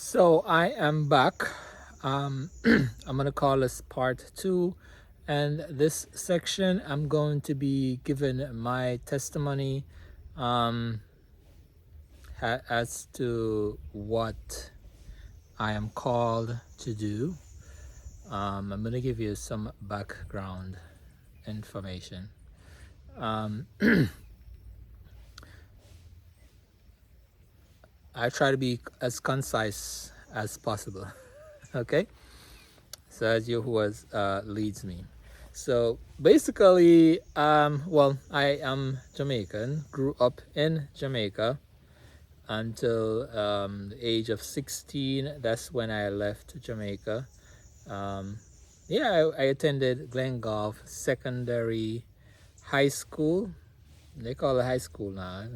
So I am back. I'm gonna call this part two, and this section I'm going to be giving my testimony um, as to what I am called to do. I'm gonna give you some background information. Um, I try to be as concise as possible. Okay. So as Yahuwah leads me. So basically, well, I am Jamaican, grew up in Jamaica until the age of 16. That's when I left Jamaica. Um, yeah, I attended Glengolf Secondary High School. They call it high school now.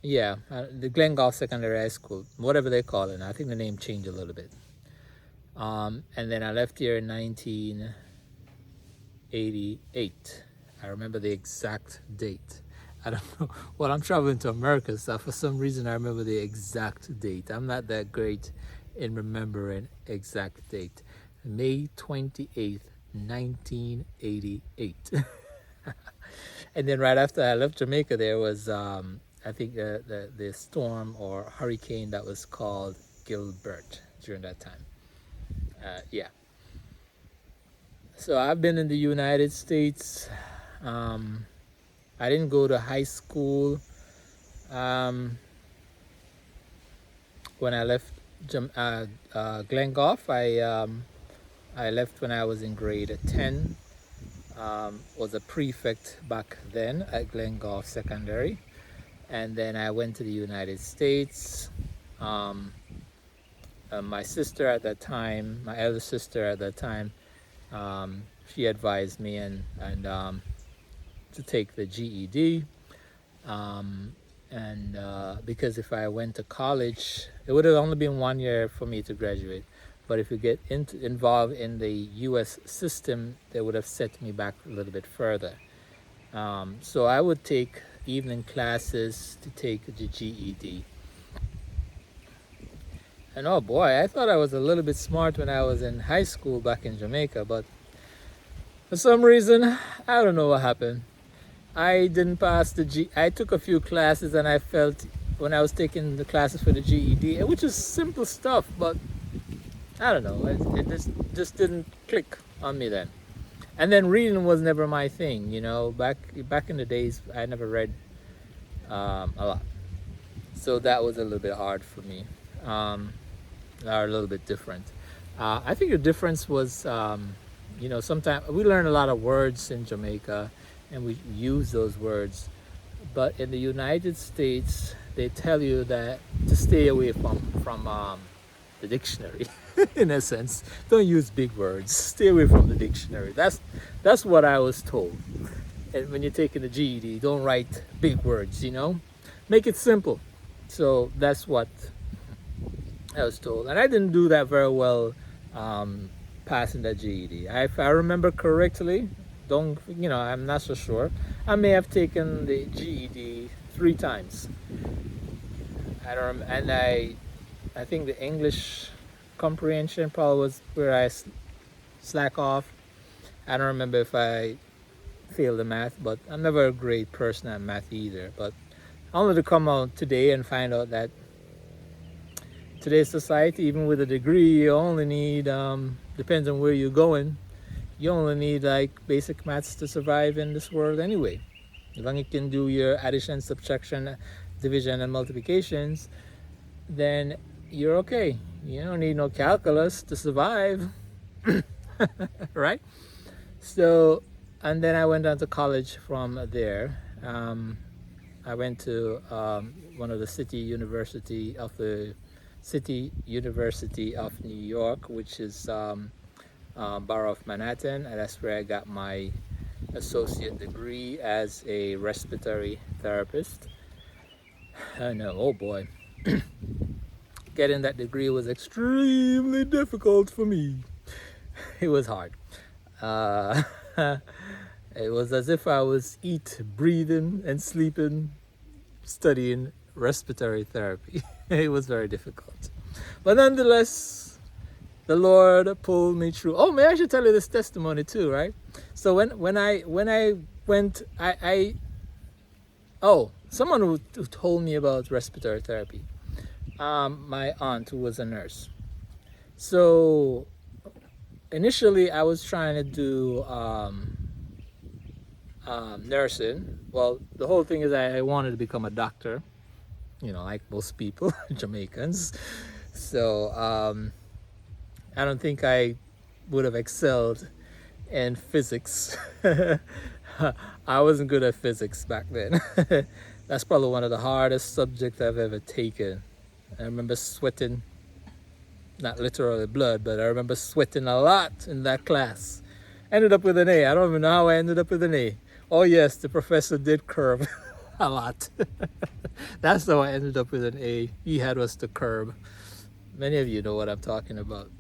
Yeah, the Glengolf Secondary High School, whatever they call it now. I think the name changed a little bit. And then I left here in 1988. I remember the exact date. I don't know. Well, I'm traveling to America, so for some reason I remember the exact date. I'm not that great in remembering exact date. May 28th, 1988. And then right after I left Jamaica, there was, I think, the storm or hurricane that was called Gilbert during that time. Yeah. So I've been in the United States. I didn't go to high school when I left Glengolf. I left when I was in grade 10. Was a prefect back then at Glengolf Secondary, and then I went to the United States. My sister at that time, my elder sister at that time, she advised me and to take the GED, and because if I went to college, it would have only been 1 year for me to graduate. But if you get involved in the U.S. system, they would have set me back a little bit further. So I would take evening classes to take the GED. And oh boy, I thought I was a little bit smart when I was in high school back in Jamaica, but for some reason, I don't know what happened. I didn't pass I took a few classes and I felt when I was taking the classes for the GED, which is simple stuff, but I don't know, it just didn't click on me then. And then reading was never my thing, you know. Back in the days, I never read a lot, so that was a little bit hard for me, or a little bit different. I think the difference was, you know, sometimes we learn a lot of words in Jamaica, and we use those words, but in the United States, they tell you that to stay away from the dictionary. In a sense, don't use big words. Stay away from the dictionary. That's what I was told. And when you're taking the GED, don't write big words. You know, make it simple. So that's what I was told, and I didn't do that very well, passing the GED. If I remember correctly, don't, you know, I'm not so sure. I may have taken the GED 3 times. I don't, and I think the English comprehension probably was where I slack off. I don't remember if I failed the math, but I'm never a great person at math either. But only to come out today and find out that today's society, even with a degree, you only need, depends on where you're going, you only need like basic maths to survive in this world anyway. As long as you can do your addition, subtraction, division, and multiplications, then you're okay. You don't need no calculus to survive. Right? So, and then I went on to college from there. I went to one of the City University of New York, which is Borough of Manhattan, and that's where I got my associate degree as a respiratory therapist. I know, oh boy. Getting that degree was extremely difficult for me. It was hard. It was as if I was eating, breathing, and sleeping, studying respiratory therapy. It was very difficult. But nonetheless, the Lord pulled me through. Oh, may I should tell you this testimony too, right? So when I went, someone who told me about respiratory therapy, my aunt who was a nurse. So initially I was trying to do nursing. Well, the whole thing is I wanted to become a doctor, like most people, Jamaicans. So I don't think I would have excelled in physics. I wasn't good at physics back then. That's probably one of the hardest subjects I've ever taken. I remember sweating, not literally blood, but I remember sweating a lot in that class. Ended up with an A. I don't even know how I ended up with an A. Oh yes, the professor did curb a lot. That's how I ended up with an A. He had us to curb. Many of you know what I'm talking about.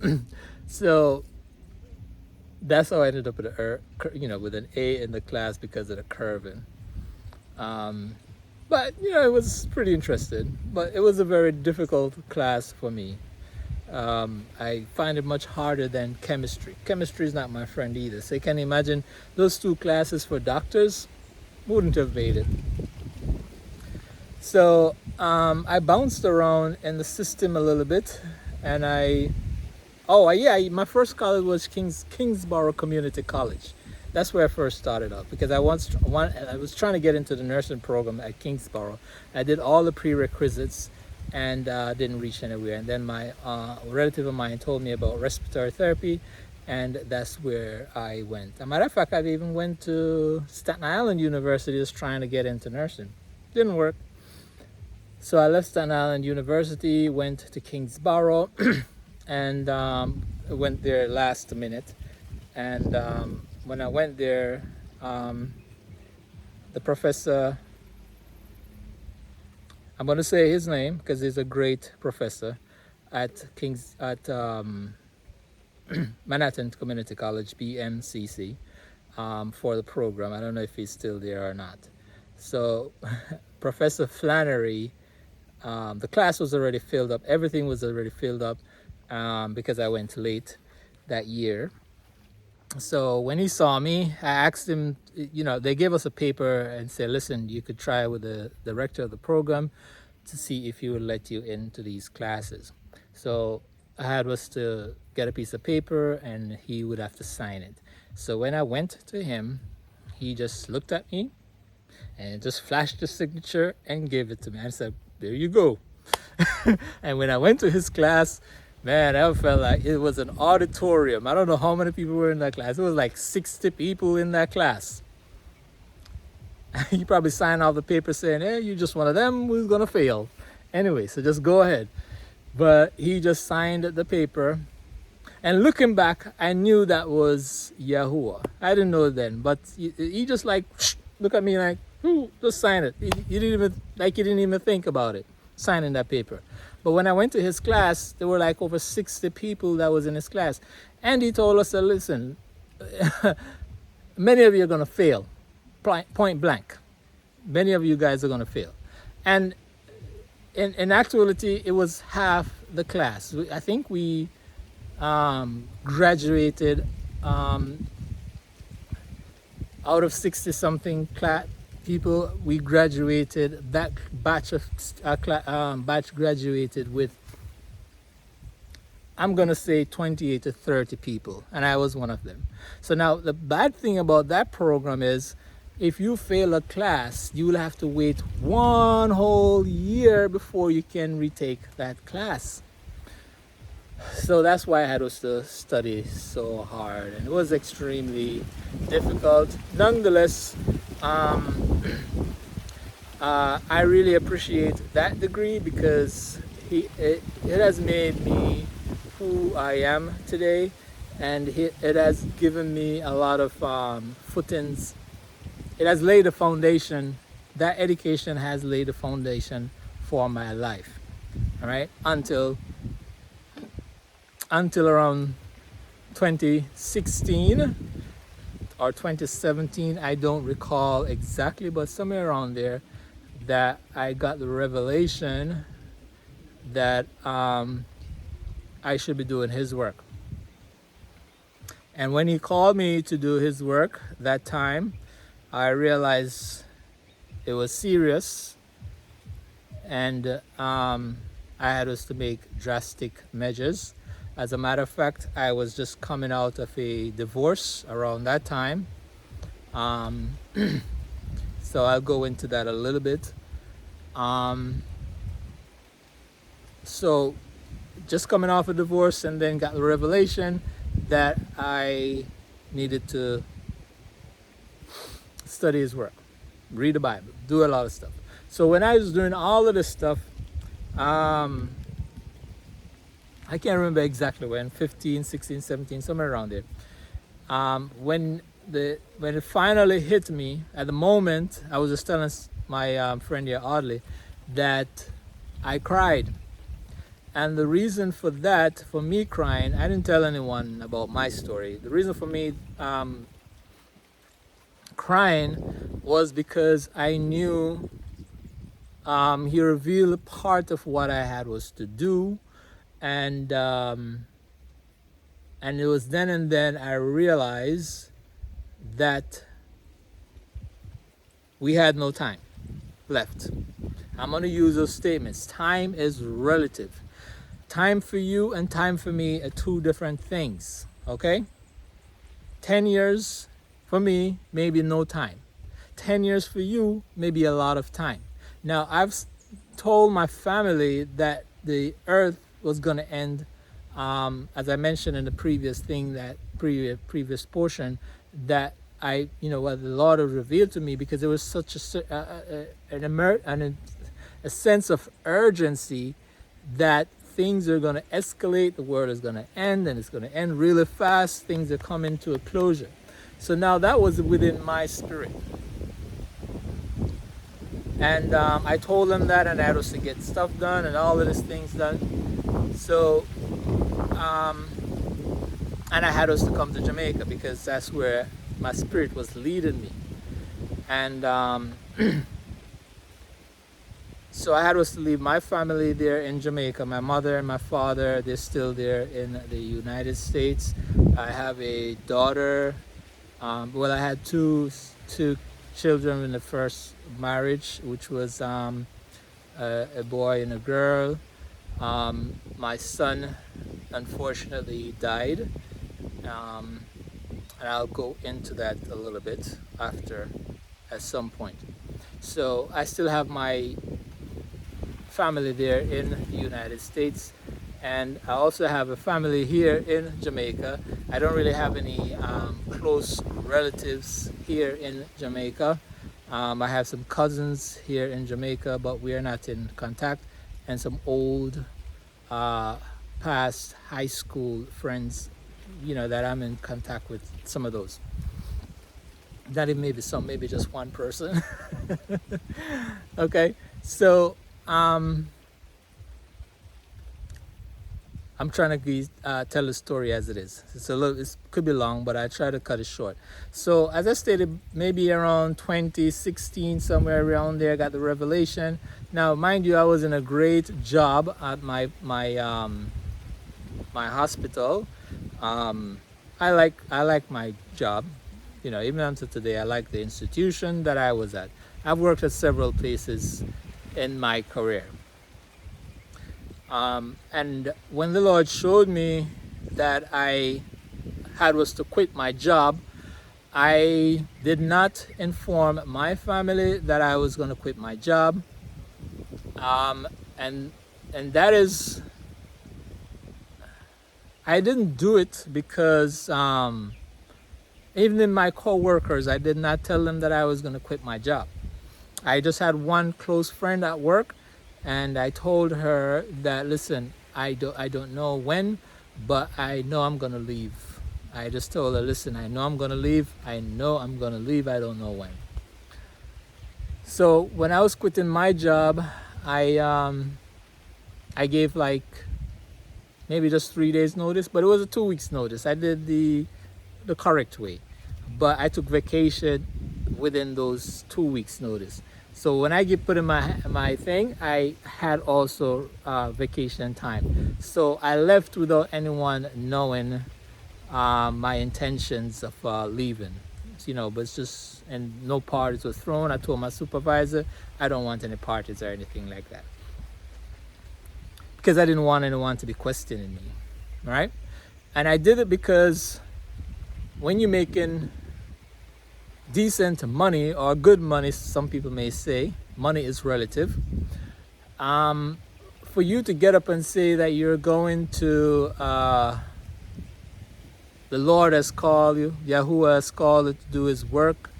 So that's how I ended up with with an A in the class because of the curving. But it was pretty interesting. But it was a very difficult class for me. I find it much harder than chemistry. Chemistry is not my friend either. So you can imagine those two classes for doctors wouldn't have made it. So I bounced around in the system a little bit, and my first college was Kingsborough Community College. That's where I first started off because I was trying to get into the nursing program at Kingsborough. I did all the prerequisites and didn't reach anywhere. And then my relative of mine told me about respiratory therapy, and that's where I went. As a matter of fact, I even went to Staten Island University just trying to get into nursing. Didn't work. So I left Staten Island University, went to Kingsborough, and went there last minute. And when I went there, the professor, I'm going to say his name because he's a great professor at Manhattan Community College, BMCC, for the program. I don't know if he's still there or not. So Professor Flannery, the class was already filled up. Everything was already filled up because I went late that year. So when he saw me, I asked him, they gave us a paper and said, listen, you could try with the director of the program to see if he would let you into these classes. So I was to get a piece of paper and he would have to sign it. So when I went to him, he just looked at me and just flashed the signature and gave it to me. I said, there you go. And when I went to his class, man, I felt like it was an auditorium. I don't know how many people were in that class. It was like 60 people in that class. He probably signed off the paper saying, hey, you're just one of them who's going to fail. Anyway, so just go ahead. But he just signed the paper. And looking back, I knew that was Yahuwah. I didn't know it then. But he just look at me like, just sign it. He didn't even think about it, signing that paper. But when I went to his class, there were like over 60 people that was in his class. And he told us, listen, many of you are going to fail, point blank. Many of you guys are going to fail. And in actuality, it was half the class. I think we graduated out of 60-something people. We graduated, that batch graduated with, I'm gonna say 28 to 30 people, and I was one of them. So now the bad thing about that program is if you fail a class, you will have to wait 1 whole year before you can retake that class. So that's why I had to study so hard, and it was extremely difficult. Nonetheless, I really appreciate that degree because it has made me who I am today, and it has given me a lot of footings. It has laid a foundation. That education has laid a foundation for my life. All right, until around 2016 or 2017, I don't recall exactly, but somewhere around there, that I got the revelation that I should be doing his work. And when he called me to do his work that time, I realized it was serious, and I had us to make drastic measures. As a matter of fact, I was just coming out of a divorce around that time. So I'll go into that a little bit. So just coming off a divorce, and then got the revelation that I needed to study his work, read the Bible, do a lot of stuff. So when I was doing all of this stuff, I can't remember exactly when, 15, 16, 17, somewhere around there. When it finally hit me, at the moment, I was just telling my friend here, Audley, that I cried. And the reason for that, for me crying, I didn't tell anyone about my story. The reason for me crying was because I knew he revealed part of what I had was to do, and it was then and then I realized that we had no time left. I'm going to use those statements. Time is relative. Time for you and time for me are two different things, okay? 10 years for me, maybe no time. 10 years for you, maybe a lot of time. Now, I've told my family that the earth was going to end, as I mentioned in the previous thing, that previous portion, that what the Lord has revealed to me, because there was such a sense of urgency that things are going to escalate, the world is going to end, and it's going to end really fast. Things are coming to a closure. So now that was within my spirit. And I told them that, and I had to get stuff done and all of these things done. So, and I had us to come to Jamaica because that's where my spirit was leading me. And so I had us to leave my family there in Jamaica. My mother and my father, they're still there in the United States. I have a daughter. I had two children in the first marriage, which was a boy and a girl. My son, unfortunately, died. And I'll go into that a little bit at some point. So I still have my family there in the United States, and I also have a family here in Jamaica. I don't really have any close relatives here in Jamaica. I have some cousins here in Jamaica, but we are not in contact, and some old past high school friends, that I'm in contact with, some of those. Not even maybe just one person. Okay, so I'm trying to tell the story as it is. It could be long, but I try to cut it short. So as I stated, maybe around 2016, somewhere around there, I got the revelation. Now, mind you, I was in a great job at my hospital. I like my job. Even until today, I like the institution that I was at. I've worked at several places in my career. And when the Lord showed me that I was to quit my job, I did not inform my family that I was going to quit my job. And that is, I didn't do it because even in my co-workers, I did not tell them that I was going to quit my job. I just had one close friend at work, and I told her that, listen, I don't know when, but I know I'm going to leave. I just told her, listen, I know I'm going to leave. I don't know when. So when I was quitting my job, I gave maybe just 3 days notice, but it was a 2 weeks notice. I did the correct way, but I took vacation within those 2 weeks notice. So when I get put in my thing, I had also vacation time. So I left without anyone knowing my intentions of leaving. But it's just, and no parties were thrown. I told my supervisor I don't want any parties or anything like that, because I didn't want anyone to be questioning me, right? And I did it because when you're making decent money or good money, some people may say, money is relative. For you to get up and say that you're going to, the Lord has called you, Yahuwah has called you to do His work,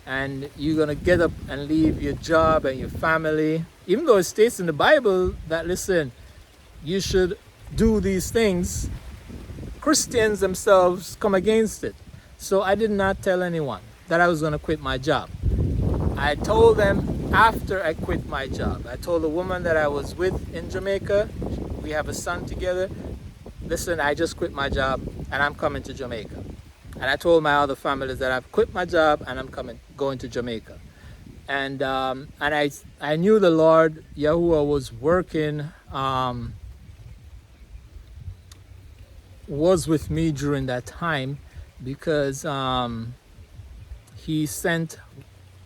and you're going to get up and leave your job and your family, even though it states in the Bible that, listen, you should do these things, Christians themselves come against it. So I did not tell anyone that I was going to quit my job. I told them after I quit my job. I told the woman that I was with in Jamaica, we have a son together, listen, I just quit my job and I'm coming to Jamaica. And I told my other families that I've quit my job and I'm going to Jamaica. And I knew the Lord Yahuwah was working, was with me during that time, because He sent,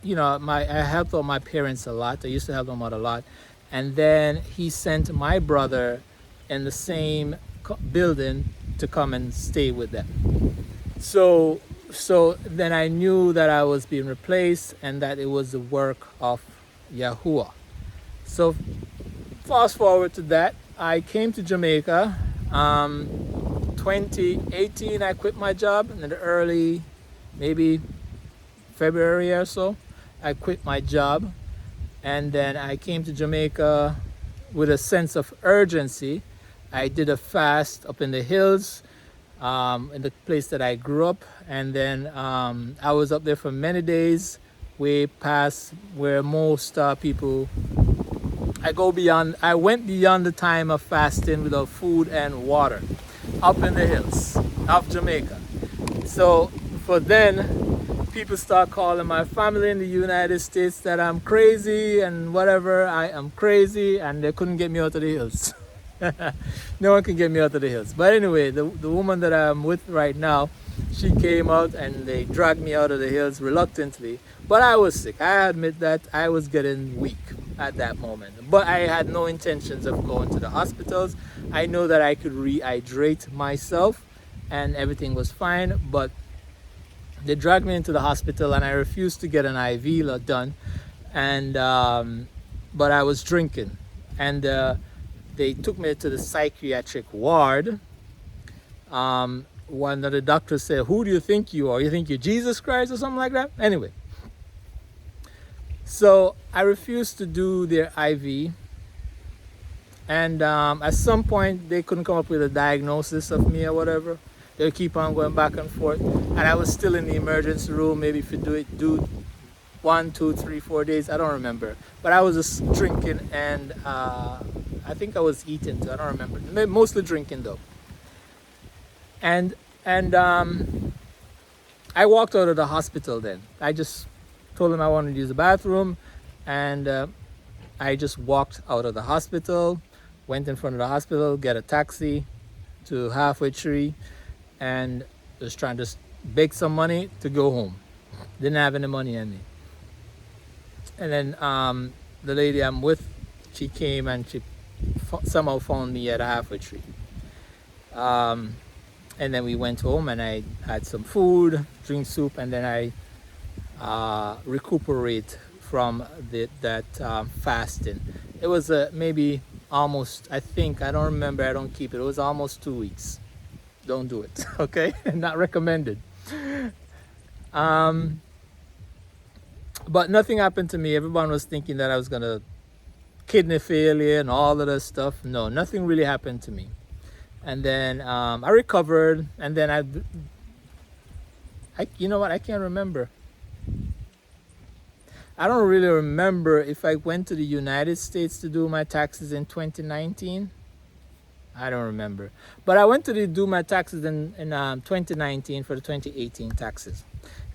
I helped out my parents a lot. I used to help them out a lot. And then He sent my brother in the same building to come and stay with them. So then I knew that I was being replaced and that it was the work of Yahuwah. So fast forward to that, I came to Jamaica. 2018, I quit my job in the early, maybe February or so. I quit my job, and then I came to Jamaica with a sense of urgency. I did a fast up in the hills, in the place that I grew up, and then I was up there for many days, way past where most people. I went beyond the time of fasting without food and water, up in the hills of Jamaica. So for then, people start calling my family in the United States that I'm crazy and whatever. I am crazy, and they couldn't get me out of the hills. No one can get me out of the hills. But anyway, the woman that I'm with right now, she came out and they dragged me out of the hills reluctantly. But I was sick. I admit that I was getting weak at that moment. But I had no intentions of going to the hospitals. I know that I could rehydrate myself and everything was fine. But they dragged me into the hospital and I refused to get an IV done. And but I was drinking. And they took me to the psychiatric ward. One of the doctors said, "Who do you think you are? You think you're Jesus Christ or something like that?" Anyway, so I refused to do their IV. And at some point, they couldn't come up with a diagnosis of me or whatever. They keep on going back and forth. And I was still in the emergency room, maybe if you do 1, 2, 3, 4 days, I don't remember. But I was just drinking and I think I was eating too, I don't remember. Mostly drinking though. And I walked out of the hospital then. I just told them I wanted to use the bathroom, and I just walked out of the hospital, went in front of the hospital, get a taxi to Halfway Tree, and was trying to beg some money to go home. Didn't have any money on me. And then the lady I'm with, she came and she somehow found me at a Halfway Tree. And then we went home and I had some food, drink soup, and then I recuperate from that fasting. It was maybe almost, I don't remember, I don't keep it. It was almost 2 weeks. Don't do it, okay? Not recommended. But nothing happened to me. Everyone was thinking that I was gonna kidney failure and all of that stuff. No, nothing really happened to me. And then I recovered, and then I you know what, I can't remember. I don't really remember if I went to the United States to do my taxes in 2019. I don't remember. But I went to do my taxes in 2019 for the 2018 taxes.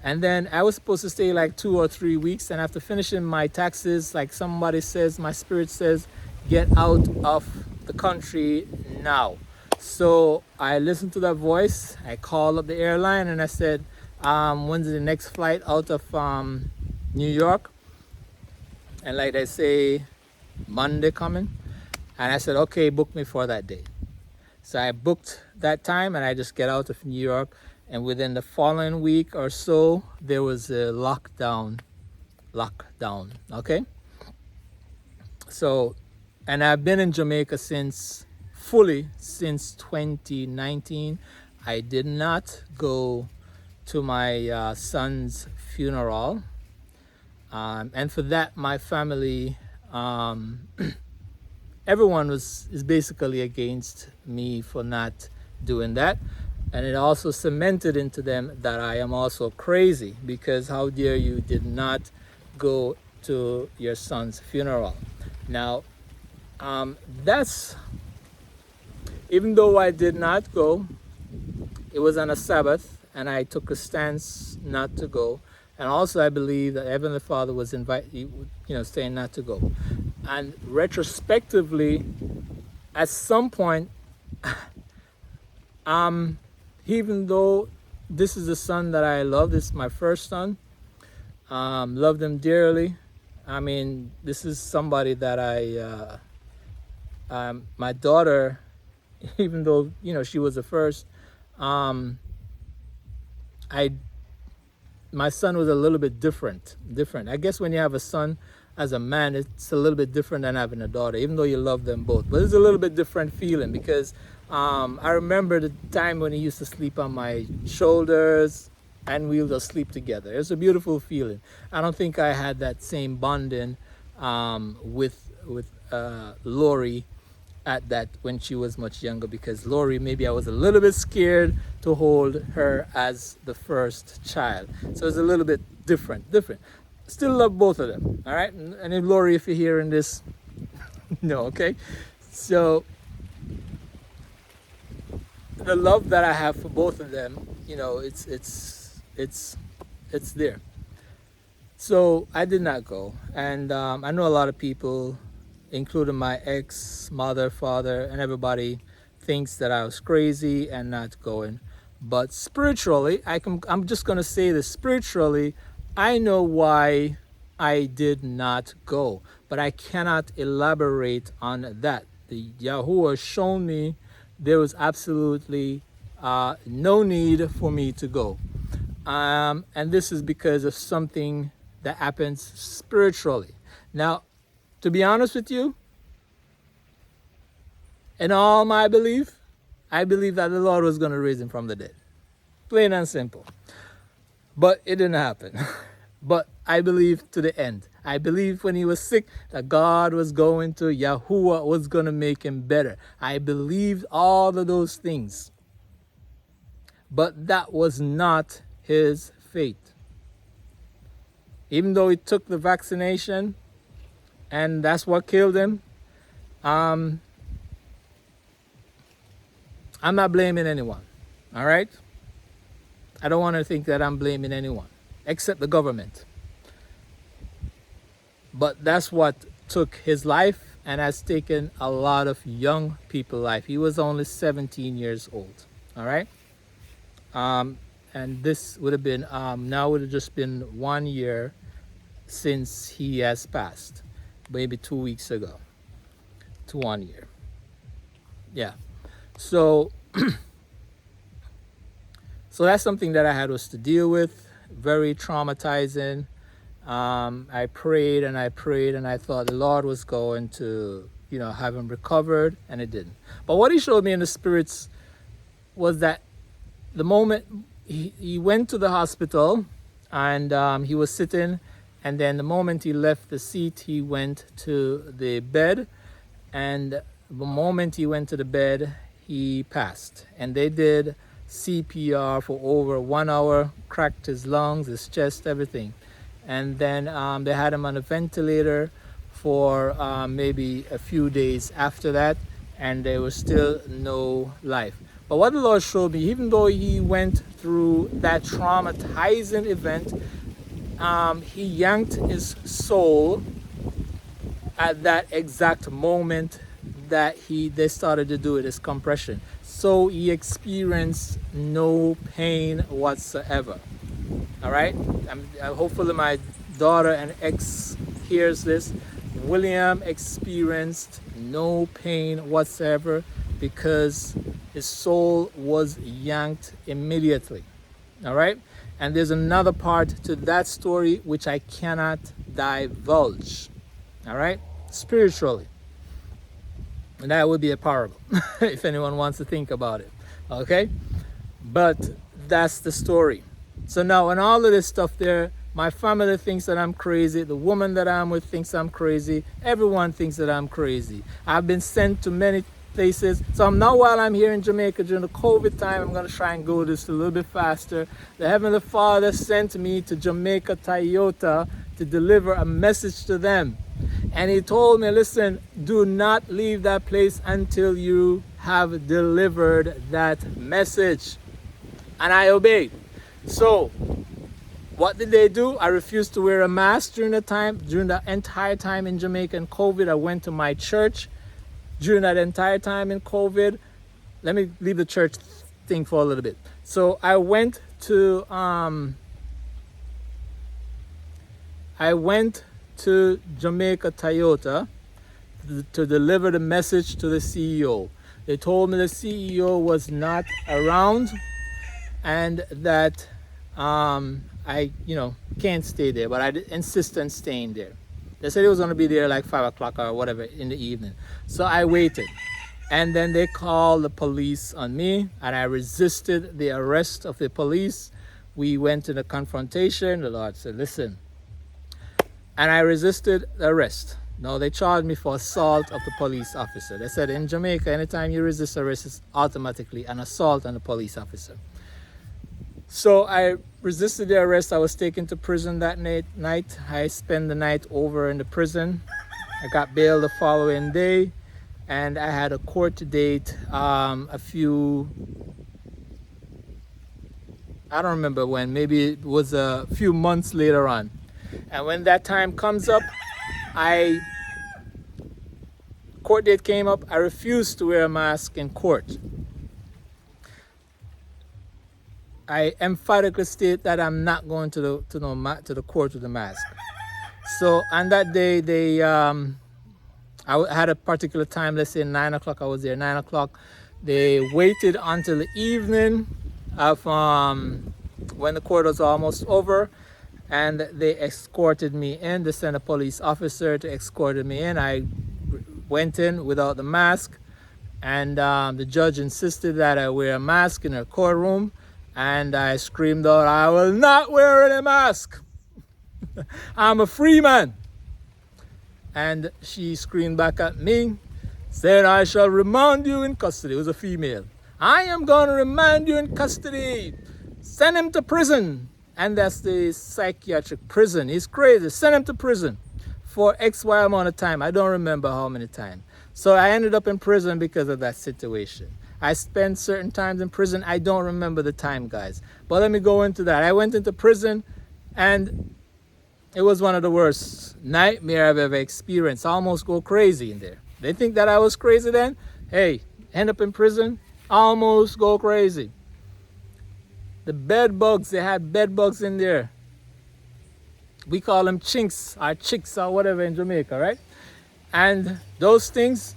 And then I was supposed to stay like 2 or 3 weeks. And after finishing my taxes, like somebody says, my spirit says, get out of the country now. So I listened to that voice. I called up the airline and I said, when's the next flight out of New York? And like they say, Monday coming. And I said, okay, book me for that day. So I booked that time and I just get out of New York. And within the following week or so, there was a lockdown, okay? So, and I've been in Jamaica since 2019. I did not go to my son's funeral. And for that, my family, everyone is basically against me for not doing that. And it also cemented into them that I am also crazy, because how dare you did not go to your son's funeral. Now, even though I did not go, it was on a Sabbath and I took a stance not to go. And also I believe that Heavenly Father was saying not to go. And retrospectively, at some point, even though this is the son that I love, this is my first son, loved him dearly. I mean, this is somebody that my daughter, even though, she was the first, my son was a little bit different. I guess when you have a son as a man, it's a little bit different than having a daughter, even though you love them both. But it's a little bit different feeling, because I remember the time when he used to sleep on my shoulders and we would just sleep together. It's a beautiful feeling. I don't think I had that same bonding with Lori at that when she was much younger, because Lori, maybe I was a little bit scared to hold her as the first child. So it's a little bit different. Still love both of them, all right? And if Lori, if you're hearing this, no, okay? So the love that I have for both of them, it's there. So I did not go. And I know a lot of people, including my ex, mother, father, and everybody, thinks that I was crazy and not going. But spiritually, I'm just going to say this, spiritually, I know why I did not go, but I cannot elaborate on that. The Yahuwah shown me there was absolutely no need for me to go. And this is because of something that happens spiritually. Now, to be honest with you, in all my belief, I believe that the Lord was going to raise him from the dead. Plain and simple. But it didn't happen. But I believe to the end. I believe when he was sick that God was going to, Yahuwah was going to make him better. I believed all of those things. But that was not his fate. Even though he took the vaccination and that's what killed him, I'm not blaming anyone. All right? I don't want to think that I'm blaming anyone except the government. But that's what took his life and has taken a lot of young people's life. He was only 17 years old. All right? And this would have been, now would have just been 1 year since he has passed. Maybe 2 weeks ago to 1 year. Yeah. So, so that's something that I had was to deal with. Very traumatizing. I prayed and I prayed and I thought the Lord was going to, have him recovered, and it didn't. But what he showed me in the spirits was that the moment he went to the hospital and he was sitting, and then the moment he left the seat, he went to the bed, and the moment he went to the bed, he passed. And they did CPR for over 1 hour, cracked his lungs, his chest, everything. And then they had him on a ventilator for maybe a few days after that, and there was still no life. But what the Lord showed me, even though he went through that traumatizing event, he yanked his soul at that exact moment that they started to do this compression. So he experienced no pain whatsoever. All right. Hopefully my daughter and ex hears this. William experienced no pain whatsoever because his soul was yanked immediately. All right. And there's another part to that story which I cannot divulge. All right. Spiritually. And that would be a parable if anyone wants to think about it. Okay. But that's the story. So now, when all of this stuff there, my family thinks that I'm crazy. The woman that I'm with thinks I'm crazy. Everyone thinks that I'm crazy. I've been sent to many places. So now while I'm here in Jamaica during the COVID time, I'm going to try and go this a little bit faster. The Heavenly Father sent me to Jamaica Toyota to deliver a message to them. And he told me, listen, do not leave that place until you have delivered that message. And I obeyed. So, what did they do? I refused to wear a mask during the entire time in Jamaica in COVID. I went to my church during that entire time in COVID. Let me leave the church thing for a little bit. So I went to Jamaica Toyota to deliver the message to the CEO. They told me the CEO was not around and that I can't stay there, but I insist on staying there. They said he was going to be there like 5 o'clock or whatever in the evening. So I waited. And then they called the police on me, and I resisted the arrest of the police. We went to the confrontation. The Lord said, listen. And I resisted the arrest. No, they charged me for assault of the police officer. They said in Jamaica, anytime you resist arrest, it's automatically an assault on the police officer. So I resisted the arrest. I was taken to prison that night. I spent the night over in the prison. I got bail the following day, and I had a court date I don't remember when, maybe it was a few months later on. And when that time comes up, court date came up, I refused to wear a mask in court. I emphatically state that I'm not going to the court with a mask. So on that day, I had a particular time. Let's say 9 o'clock. I was there 9 o'clock. They waited until the evening of when the court was almost over, and they escorted me in. They sent a police officer to escort me in. I went in without the mask, and the judge insisted that I wear a mask in her courtroom. And I screamed out, I will not wear any mask. I'm a free man. And she screamed back at me, said, I shall remand you in custody. It was a female. I am going to remand you in custody. Send him to prison. And that's the psychiatric prison. He's crazy. Send him to prison for XY amount of time. I don't remember how many times. So I ended up in prison because of that situation. I spent certain times in prison. I don't remember the time, guys. But let me go into that. I went into prison, and it was one of the worst nightmares I've ever experienced. I almost go crazy in there. They think that I was crazy then? Hey, end up in prison, almost go crazy. The bed bugs, they had bed bugs in there. We call them chinks or chicks or whatever in Jamaica, right? And those things,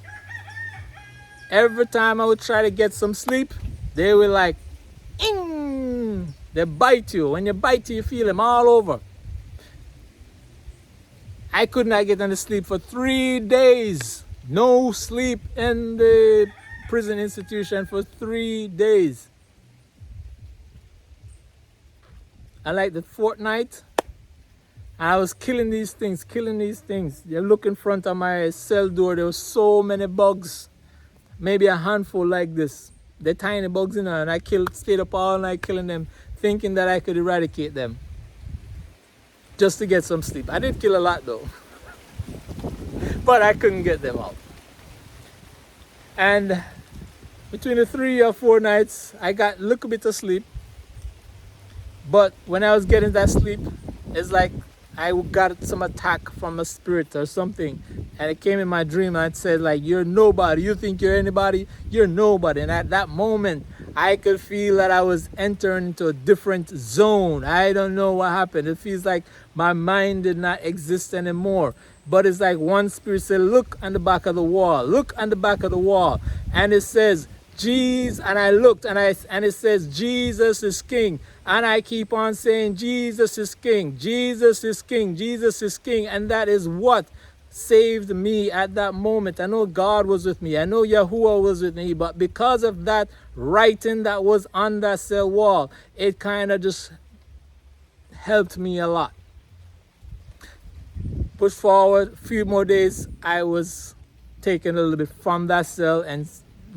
every time I would try to get some sleep, they were like, Ing! They bite you. When you bite you feel them all over. I could not get any sleep for 3 days. No sleep in the prison institution for 3 days. And like the fortnight, I was killing these things. You look in front of my cell door, there were so many bugs. Maybe a handful like this. They're tiny bugs in there, and I stayed up all night killing them, thinking that I could eradicate them just to get some sleep. I did kill a lot though, but I couldn't get them out. And between the 3 or 4 nights, I got a little bit of sleep. But when I was getting that sleep, it's like I got some attack from a spirit or something. And it came in my dream and it said like, you're nobody. You think you're anybody? You're nobody. And at that moment, I could feel that I was entering into a different zone. I don't know what happened. It feels like my mind did not exist anymore. But it's like one spirit said, look on the back of the wall. Look on the back of the wall. And it says, Jesus, and I looked and it says Jesus is king, and I keep on saying Jesus is king, Jesus is king, Jesus is king, and that is what saved me at that moment. I know God was with me, I know Yahuwah was with me, but because of that writing that was on that cell wall, it kind of just helped me a lot. Push forward a few more days, I was taken a little bit from that cell and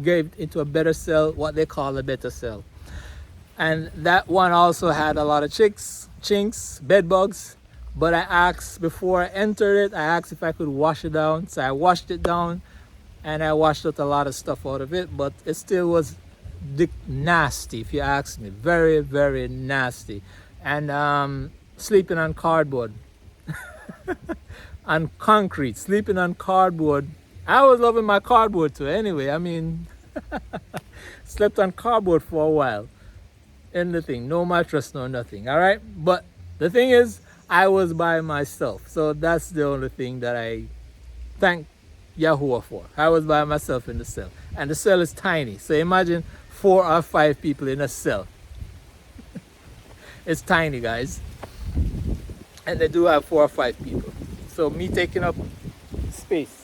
gave into a better cell, what they call a better cell. And that one also had a lot of chinks, bed bugs. But I asked, before I entered it, I asked if I could wash it down. So I washed it down and I washed out a lot of stuff out of it, but it still was nasty, if you ask me. Very, very nasty. And sleeping on cardboard, on concrete, sleeping on cardboard. I was loving my cardboard too. Anyway, I mean, slept on cardboard for a while. Anything, no mattress, no nothing. All right. But the thing is, I was by myself. So that's the only thing that I thank Yahuwah for. I was by myself in the cell. And the cell is tiny. So imagine 4 or 5 people in a cell. It's tiny, guys. And they do have 4 or 5 people. So me taking up space.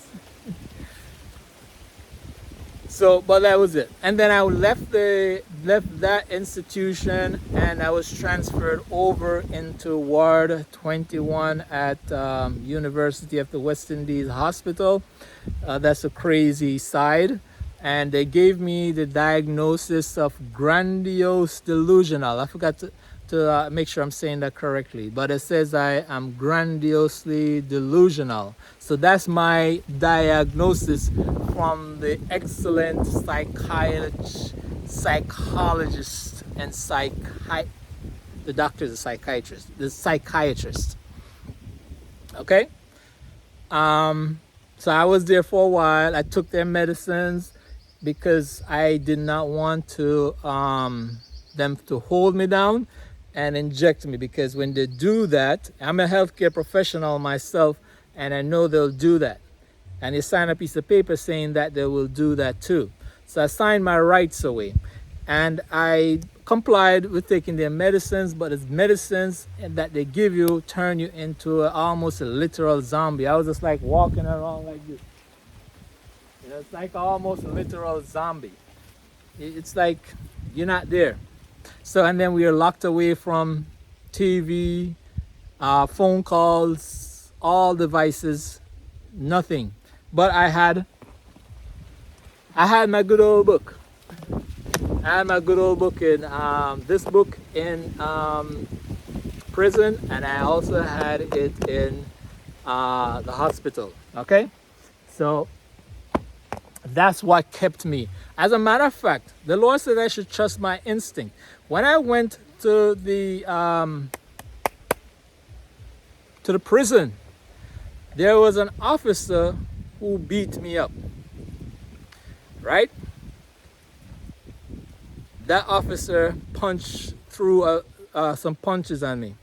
So, but that was it. And then I left that institution and I was transferred over into Ward 21 at University of the West Indies Hospital. That's a crazy side. And they gave me the diagnosis of grandiose delusional. I forgot to make sure I'm saying that correctly, but it says I am grandiosely delusional. So that's my diagnosis from the excellent psychologist and the doctor's a psychiatrist, the psychiatrist. Okay. So I was there for a while. I took their medicines because I did not want to them to hold me down and inject me, because when they do that, I'm a healthcare professional myself and I know they'll do that. And you sign a piece of paper saying that they will do that too. So I signed my rights away and I complied with taking their medicines, but it's medicines that they give you turn you into almost a literal zombie. I was just like walking around like this. You know, it's like almost a literal zombie. It's like you're not there. So, and then we are locked away from TV, phone calls, all devices, nothing. But I had my good old book. I had my good old book in this book in prison, and I also had it in the hospital. Okay, so that's what kept me. As a matter of fact, the Lord said I should trust my instinct. When I went to the prison, there was an officer who beat me up. Right? That officer punched through some punches on me.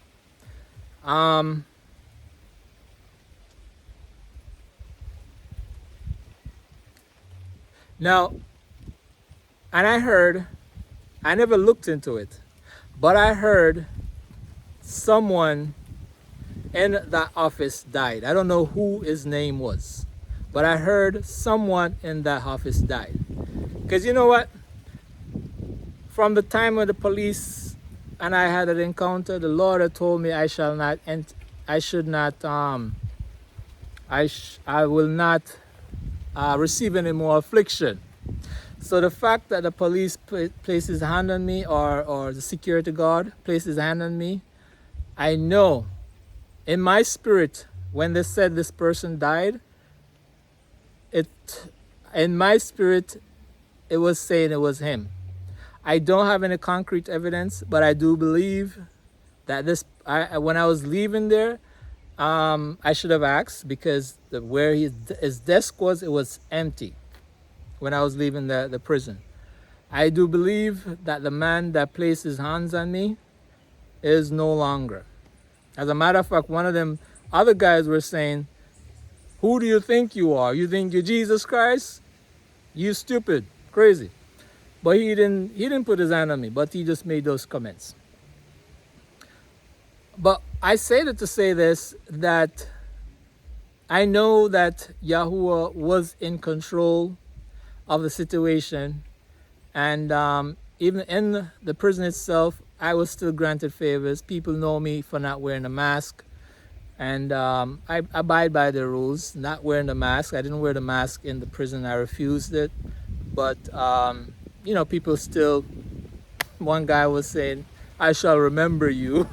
Now, and I never looked into it, but I heard someone in that office died. I don't know who his name was, but I heard someone in that office died. Because you know what? From the time when the police and I had an encounter, the Lord had told me I shall not, and I should not, I will not receive any more affliction. So the fact that the police placed his hand on me, or the security guard placed his hand on me, I know in my spirit, when they said this person died, in my spirit, it was saying it was him. I don't have any concrete evidence, but I do believe that when I was leaving there, I should have asked, because where his desk was, it was empty when I was leaving the prison. I do believe that the man that placed his hands on me is no longer. As a matter of fact, one of them other guys were saying, "Who do you think you are? You think you're Jesus Christ? You stupid, crazy." But he didn't put his hand on me, but he just made those comments. But I say that to say this, that I know that Yahuwah was in control of the situation, and even in the prison itself, I was still granted favors. People know me for not wearing a mask, and I abide by the rules, not wearing the mask. I didn't wear the mask in the prison, I refused it. But people still, one guy was saying, "I shall remember you."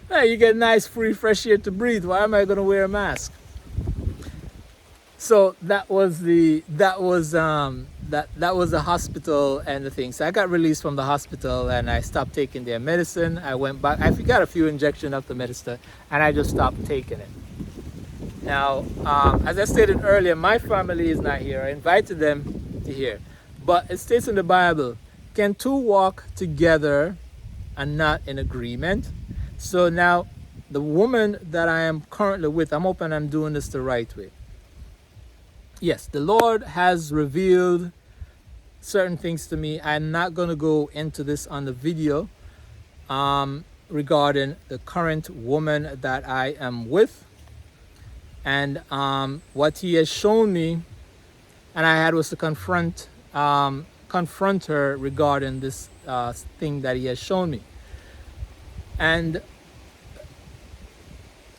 Hey, you get nice free fresh air to breathe. Why am I going to wear a mask? So that was the hospital and the thing. So I got released from the hospital and I stopped taking their medicine. I went back. I got a few injections of the medicine and I just stopped taking it. Now, as I stated earlier, my family is not here. I invited them to here, but it states in the Bible, "Can two walk together and not in agreement?" So now, the woman that I am currently with, I'm hoping I'm doing this the right way. Yes, the Lord has revealed certain things to me. I'm not going to go into this on the video regarding the current woman that I am with, and what He has shown me, and I had was to confront her regarding this thing that He has shown me. And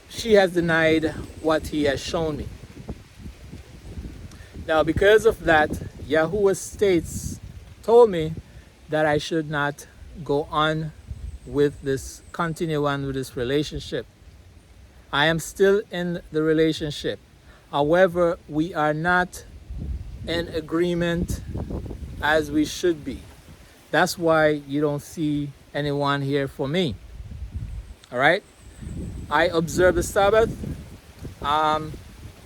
she has denied what He has shown me. Now, because of that, Yahuwah told me that I should not continue on with this relationship. I am still in the relationship. However, we are not in agreement as we should be. That's why you don't see anyone here for me. All right? I observe the Sabbath.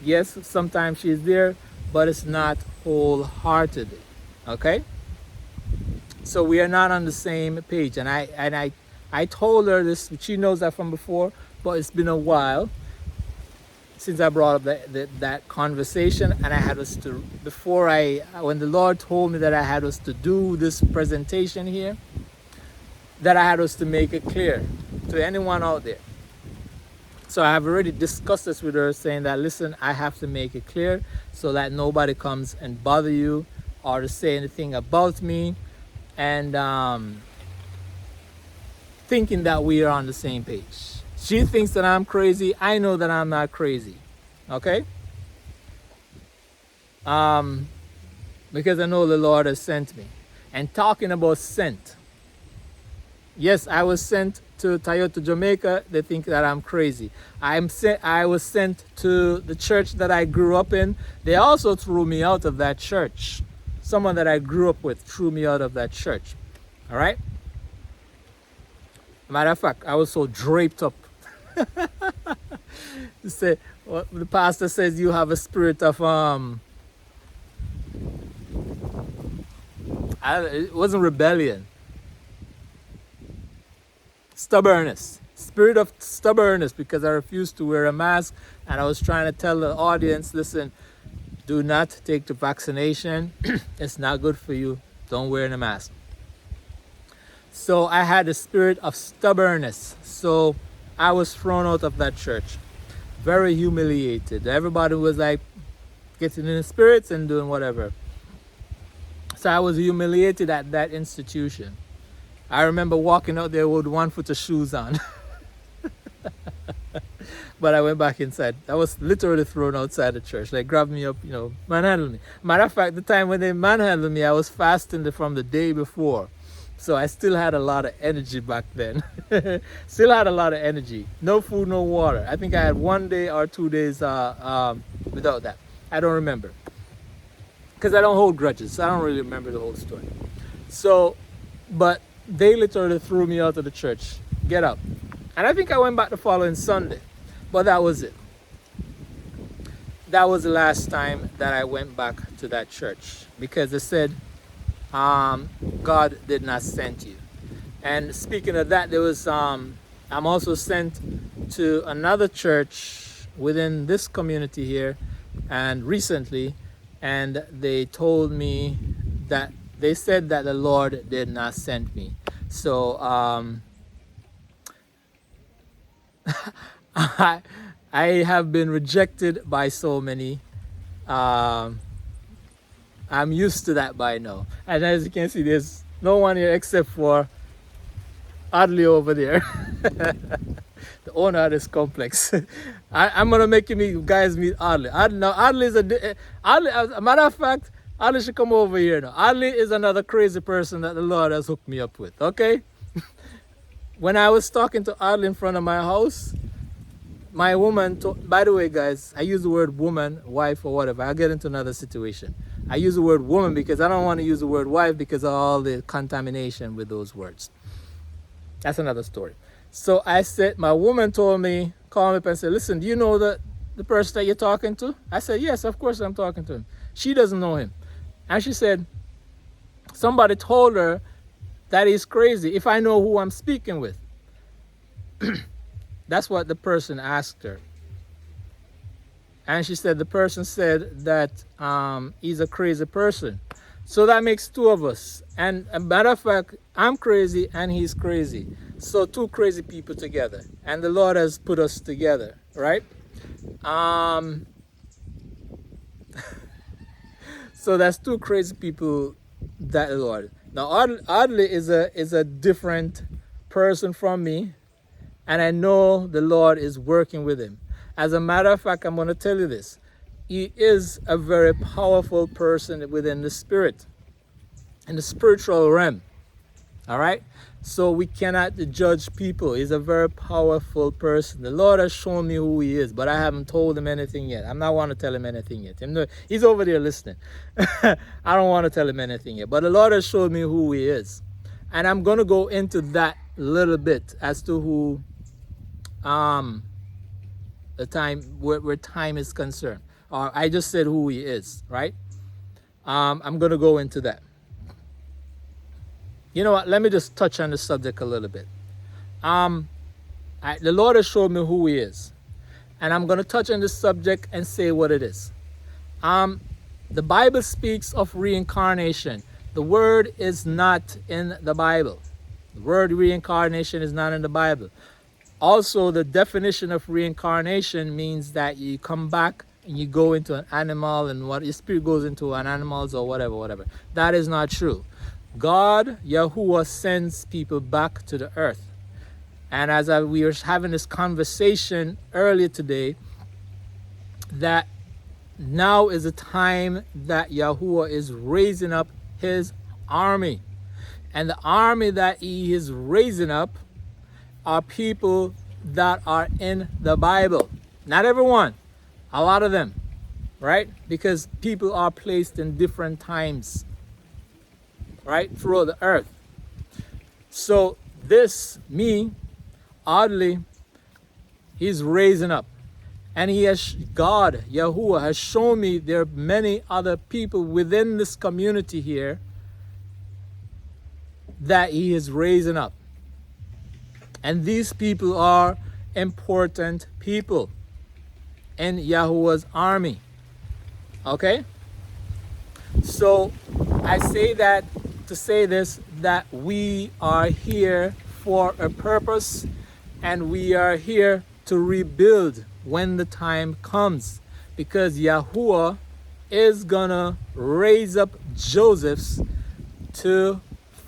Yes, sometimes she's there, but it's not wholeheartedly. Okay? So we are not on the same page. And I told her this, she knows that from before, but it's been a while since I brought up that conversation, and I had us to, when the Lord told me that I had us to do this presentation here, that I had us to make it clear to anyone out there. So I have already discussed this with her, saying that, listen, I have to make it clear so that nobody comes and bother you or to say anything about me, and thinking that we are on the same page. She thinks that I'm crazy. I know that I'm not crazy. Okay? Because I know the Lord has sent me. And talking about sent, yes, I was sent to Toyota, Jamaica. They think that I'm crazy. I was sent to the church that I grew up in. They also threw me out of that church. Someone that I grew up with threw me out of that church. All right? Matter of fact, I was so draped up. Say, well, the pastor says you have a spirit of it wasn't rebellion, stubbornness, spirit of stubbornness, because I refused to wear a mask, and I was trying to tell the audience, listen, do not take the vaccination. It's not good for you. Don't wear a mask. So I had a spirit of stubbornness. So I was thrown out of that church. Very humiliated. Everybody was like getting in the spirits and doing whatever. So I was humiliated at that institution. I remember walking out there with 1 foot of shoes on. But I went back inside. I was literally thrown outside the church. They grabbed me up, manhandled me. Matter of fact, the time when they manhandled me, I was fasting from the day before. So I still had a lot of energy back then. Still had a lot of energy. No food, no water. I think I had 1 day or 2 days without that. I don't remember. because I don't hold grudges. I don't really remember the whole story. So, but they literally threw me out of the church. Get up. And I think I went back the following Sunday. But that was it. That was the last time that I went back to that church. Because they said, God did not send you. And speaking of that, there was I'm also sent to another church within this community here, and recently, and they told me that they said that the Lord did not send me. So I have been rejected by so many. I'm used to that by now. And as you can see, there's no one here except for Audley over there. The owner of this complex. I'm gonna make you guys meet Audley. Audley is Audley, as a matter of fact, Audley should come over here now. Audley is another crazy person that the Lord has hooked me up with. Okay. When I was talking to Audley in front of my house, my woman, by the way, guys, I use the word woman, wife, or whatever. I'll get into another situation. I use the word woman because I don't want to use the word wife because of all the contamination with those words. That's another story. So I said, my woman told me, called me up and said, listen, do you know the person that you're talking to? I said, yes, of course I'm talking to him. She doesn't know him. And she said, somebody told her that he's crazy if I know who I'm speaking with. That's what the person asked her. And she said, the person said that he's a crazy person. So that makes two of us. And a matter of fact, I'm crazy and he's crazy. So two crazy people together. And the Lord has put us together, right? So that's two crazy people that the Lord. Now Audley is a different person from me. And I know the Lord is working with him. As a matter of fact, I'm going to tell you this. He is a very powerful person within the spirit, in the spiritual realm. All right? So we cannot judge people. He's a very powerful person. The Lord has shown me who he is, but I haven't told him anything yet. I'm not want to tell him anything yet. He's over there listening. I don't want to tell him anything yet. But the Lord has shown me who he is. And I'm going to go into that a little bit as to who the time where time is concerned. Or I just said who he is, right? I'm going to go into that. You know what? Let me just touch on the subject a little bit. The Lord has showed me who he is. And I'm going to touch on this subject and say what it is. The Bible speaks of reincarnation. The word is not in the Bible. The word reincarnation is not in the Bible. Also, the definition of reincarnation means that you come back and you go into an animal, and what your spirit goes into an animal or whatever. That is not true. God, Yahuwah, sends people back to the earth. And as we were having this conversation earlier today, that now is the time that Yahuwah is raising up his army. And the army that he is raising up are people that are in the Bible. Not everyone, a lot of them, right? Because people are placed in different times, right, throughout the earth. So oddly, he's raising up. And God, Yahuwah, has shown me there are many other people within this community here that he is raising up. And these people are important people in Yahuwah's army. Okay? So I say that to say this, that we are here for a purpose, and we are here to rebuild when the time comes, because Yahuwah is gonna raise up Josephs to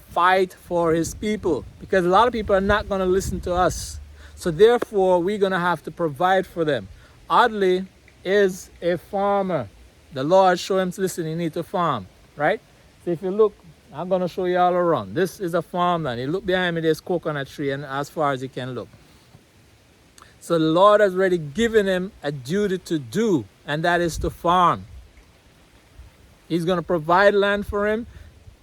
fight for his people, because a lot of people are not going to listen to us. So therefore, we're going to have to provide for them. Audley is a farmer. The Lord showed him, listen, you need to farm, right? So if you look, I'm going to show you all around. This is a farmland. You look behind me, there's coconut tree, and as far as you can look. So the Lord has already given him a duty to do, and that is to farm. He's going to provide land for him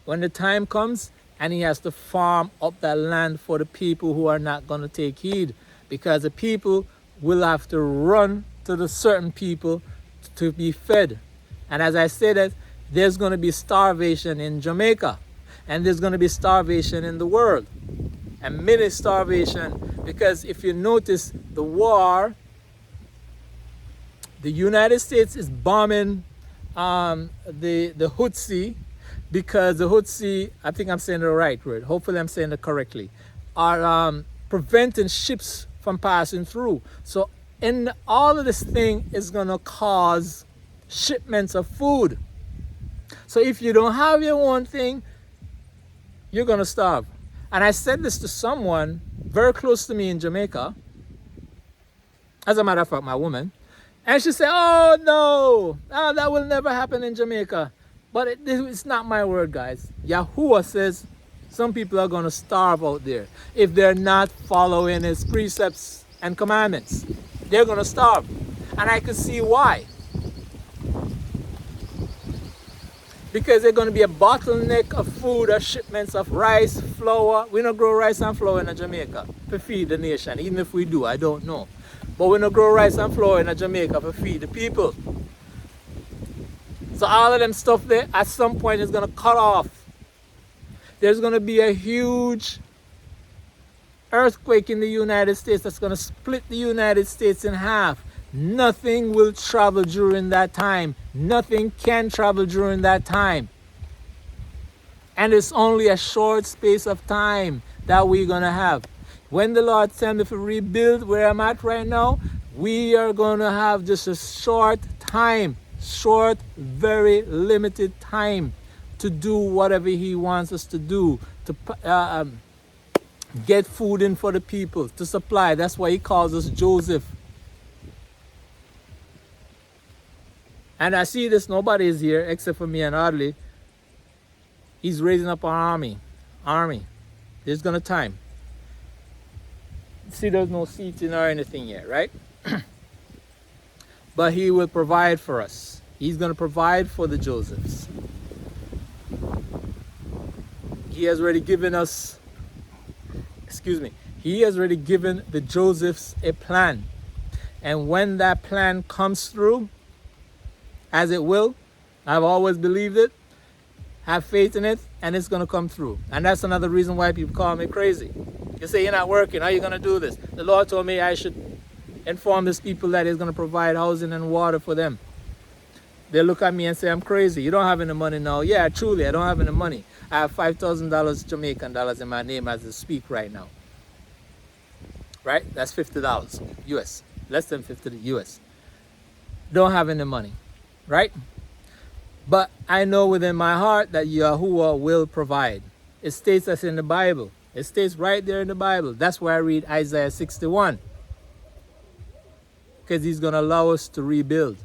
when the time comes, and he has to farm up that land for the people who are not going to take heed, because the people will have to run to the certain people to be fed. And as I said, there's going to be starvation in Jamaica, and there's going to be starvation in the world, and many starvation, because if you notice the war, the United States is bombing the Houthi, because the Houthi, I think I'm saying the right word, hopefully I'm saying it correctly, are preventing ships from passing through. So all of this thing is going to cause shipments of food. So if you don't have your own thing, you're going to starve. And I said this to someone very close to me in Jamaica, as a matter of fact, my woman, and she said, oh no, that will never happen in Jamaica. But it's not my word, guys. Yahuwah says some people are going to starve out there if they're not following his precepts and commandments. They're going to starve. And I can see why. Because there's going to be a bottleneck of food or shipments of rice, flour. We don't grow rice and flour in Jamaica to feed the nation. Even if we do, I don't know. But we don't grow rice and flour in Jamaica to feed the people. So all of them stuff there, at some point, is going to cut off. There's going to be a huge earthquake in the United States that's going to split the United States in half. Nothing will travel during that time. Nothing can travel during that time. And it's only a short space of time that we're going to have. When the Lord tells me to rebuild where I'm at right now, we are going to have just a short time, short, very limited time to do whatever he wants us to do, to get food in for the people, to supply. That's why he calls us Joseph. And I see this, nobody is here except for me and Audley. He's raising up an army. There's gonna time. See, there's no seating or anything yet, right? But he will provide for us. He's gonna provide for the Josephs. He has already given us, he has already given the Josephs a plan. And when that plan comes through, as it will, I've always believed it, have faith in it, and it's going to come through. And that's another reason why people call me crazy. You say, you're not working, how are you going to do this? The Lord told me I should inform these people that he's going to provide housing and water for them. They look at me and say, I'm crazy. You don't have any money now. Yeah, truly, I don't have any money. I have $5,000 Jamaican dollars in my name as I speak right now. Right? That's $50 US. Less than $50 US. Don't have any money. Right? But I know within my heart that Yahuwah will provide. It states us in the Bible. It states right there in the Bible. That's why I read Isaiah 61. Because he's going to allow us to rebuild.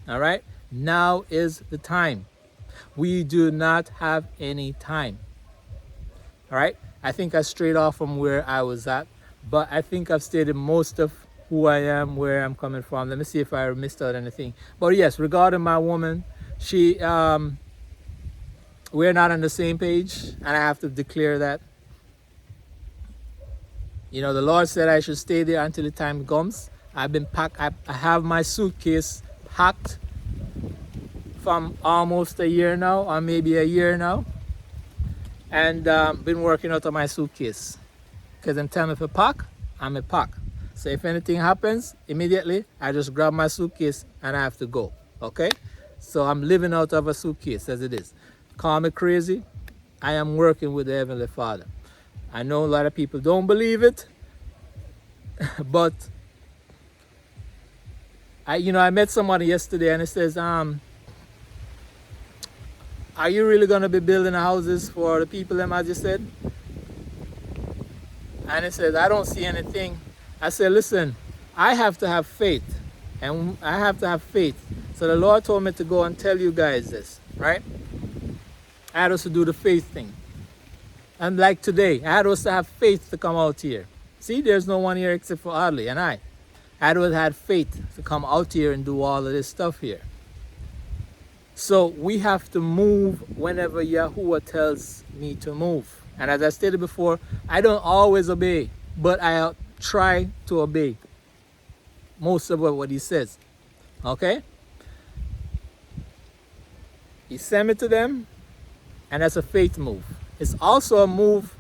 All right? Now is the time. We do not have any time. All right? I think I strayed off from where I was at. But I think I've stated most of who I am, where I'm coming from. Let me see if I missed out anything. But yes, regarding my woman, we're not on the same page, and I have to declare that. You know, the Lord said I should stay there until the time comes. I've been packed. I have my suitcase packed from almost a year now, or maybe a year now, and been working out of my suitcase. Because I'm telling me if I pack, I'm a pack. So if anything happens, immediately I just grab my suitcase and I have to go. Okay? So I'm living out of a suitcase as it is. Call me crazy. I am working with the Heavenly Father. I know a lot of people don't believe it, but I met somebody yesterday and it says, are you really gonna be building houses for the people, as you said? And it says, I don't see anything. I said, listen, I have to have faith. And I have to have faith. So the Lord told me to go and tell you guys this, right? I had us to do the faith thing. And like today, I had us to have faith to come out here. See, there's no one here except for Audley and I. I had faith to come out here and do all of this stuff here. So we have to move whenever Yahuwah tells me to move. And as I stated before, I don't always obey, but I try to obey most of what he says. Okay? He sent me to them, and that's a faith move. It's also a move.